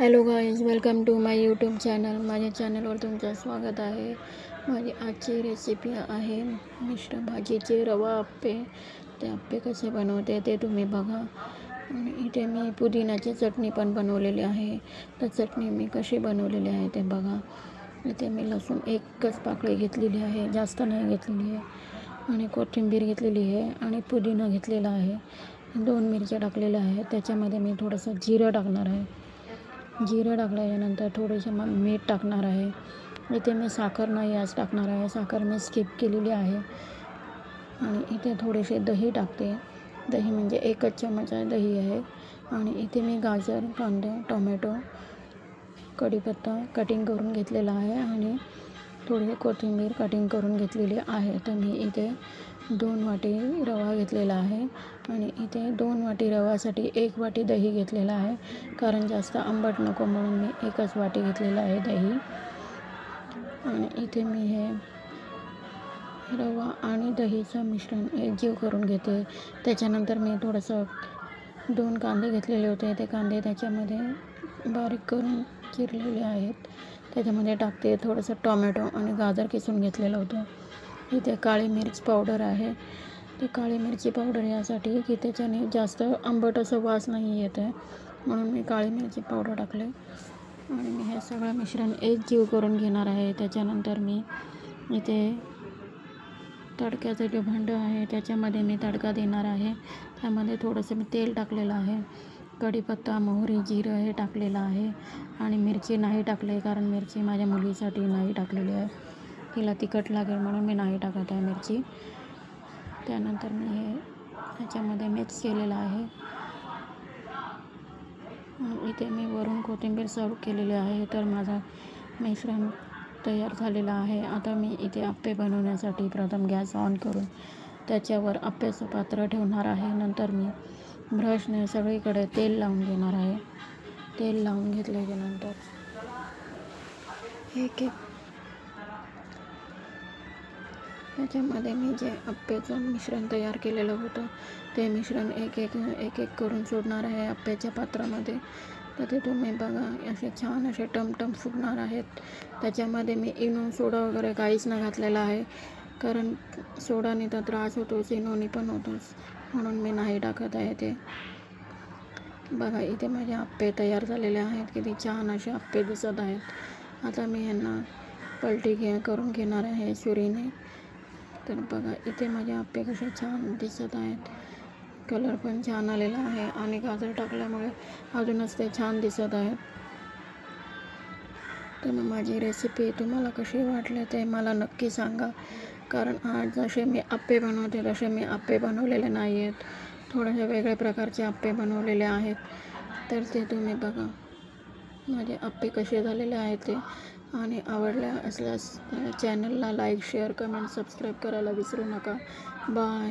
Hello guys, welcome to my YouTube channel. माझ्या चॅनलवर तुमचं स्वागत आहे. माझी आजची रेसिपी आहे मिश्र भाजीचे रवा आप्पे. ते आप्पे कसे बनवते ते तुम्ही बघा. आणि इथे मी पुदिन्याची चटणी पण बनवलेली आहे. तर चटणी मी कशी बनवलेली आहे ते बघा. इथे मी लसूण एकच पाकळी घेतलेली आहे, जास्त नाही घेतलेली आहे. आणि कोथिंबीर घेतलेली आहे आणि पुदिना घेतलेला आहे. 2 मिरच्या टाकलेल्या आहेत. त्याच्यामध्ये मी थोडंसं जिरं टाकणार आहे. जिरं टाकल्यानंतर थोडेसे मीठ टाकणार आहे. इथे मी साखर नाही आज टाकणार आहे, साखर मी स्किप केलेली आहे. आणि इथे थोडेसे दही टाकते. दही म्हणजे 1 चमचा दही आहे. आणि इथे मी गाजर, कांदा, टोमॅटो, कढीपत्ता कटिंग करून घेतलेला आहे आणि थोडी कोथिंबीर कटिंग करून घेतलेली आहे. तर मी इथे 2 वाटी रवा घेतलेला आहे. आणि इथे 2 वाटी रव्यासाठी 1 वाटी दही घेतलेला आहे, कारण जास्त आंबट नको म्हणून मी 1च वाटी घेतलेला आहे दही. आणि इथे मी हे रवा आणि दहीचं मिश्रण एकजीव करून घेते. त्याच्यानंतर मी थोडंसं 2 कांदे घेतलेले होते, ते कांदे त्याच्यामध्ये बारीक करून चिरलेले आहेत, त्याच्यामध्ये टाकते. थोडंसं टोमॅटो आणि गाजर किसून घेतलेलं होतं. इथे काळी मिरच पावडर आहे. ते काळी मिरची पावडर यासाठी की त्याच्याने जास्त आंबट असं वास नाही येत आहे, म्हणून मी काळी मिरची पावडर टाकले. आणि मी हे सगळं मिश्रण एकजीव करून घेणार आहे. त्याच्यानंतर मी इथे तडक्याचं जे भांडं आहे त्याच्यामध्ये मी तडका देणार आहे. त्यामध्ये थोडंसं मी तेल टाकलेलं आहे. कढीपत्ता, मोहरी, जिरं हे टाकलेलं आहे. आणि मिरची नाही टाकले, कारण मिरची माझ्या मुलीसाठी नाही टाकलेली आहे. तिला तिखट लागेल म्हणून मी नाही टाकत आहे मिरची. त्यानंतर मी हे ह्याच्यामध्ये मिक्स केलेलं आहे. इथे मी वरून कोथिंबीर सर्व केलेली आहे. तर माझं मिश्रण तयार झालेलं आहे. आता मी इथे आप्पे बनवण्यासाठी प्रथम गॅस ऑन करून त्याच्यावर आप्याचं पात्र ठेवणार आहे. नंतर मी ब्रशने सगळीकडे तेल लावून घेणार आहे. तेल लावून घेतल्याच्यानंतर एक ह्याच्यामध्ये मी जे आप्याचं मिश्रण तयार केलेलं होतं ते मिश्रण एक एक करून सोडणार आहे आप्याच्या पात्रामध्ये. तर ते तुम्ही बघा, असे छान असे टमटम फुगणार आहेत. त्याच्यामध्ये मी इनो, सोडा वगैरे काहीच नाही घातलेला आहे, कारण सोडाने तर त्रास होतोच, इनोनी पण होतोच, म्हणून मी नाही टाकत आहे ते. बघा, इथे माझे आप्पे तयार झालेले आहेत. किती छान असे आप्पे दिसत आहेत. आता मी यांना पलटी करून घेणार आहे सुरीने. तर बघा, इथे माझे आप्पे कसे छान दिसत आहेत. कलर पण छान आलेला आहे आणि गाजर टाकल्यामुळे अजूनच ते छान दिसत आहेत. तर मग माझी रेसिपी तुम्हाला कशी वाटली ते मला नक्की सांगा, कारण आज जसे मी आप्पे बनवते तसे मी आप्पे बनवलेले नाही आहेत. थोडेसे वेगळ्या प्रकारचे आप्पे बनवलेले आहेत. तर ते तुम्ही बघा माझे आप्पे कसे झालेले आहेत ते. आणि आवडल्या असल्यास चॅनलला लाईक, शेअर, कमेंट, सबस्क्राईब करायला विसरू नका. बाय.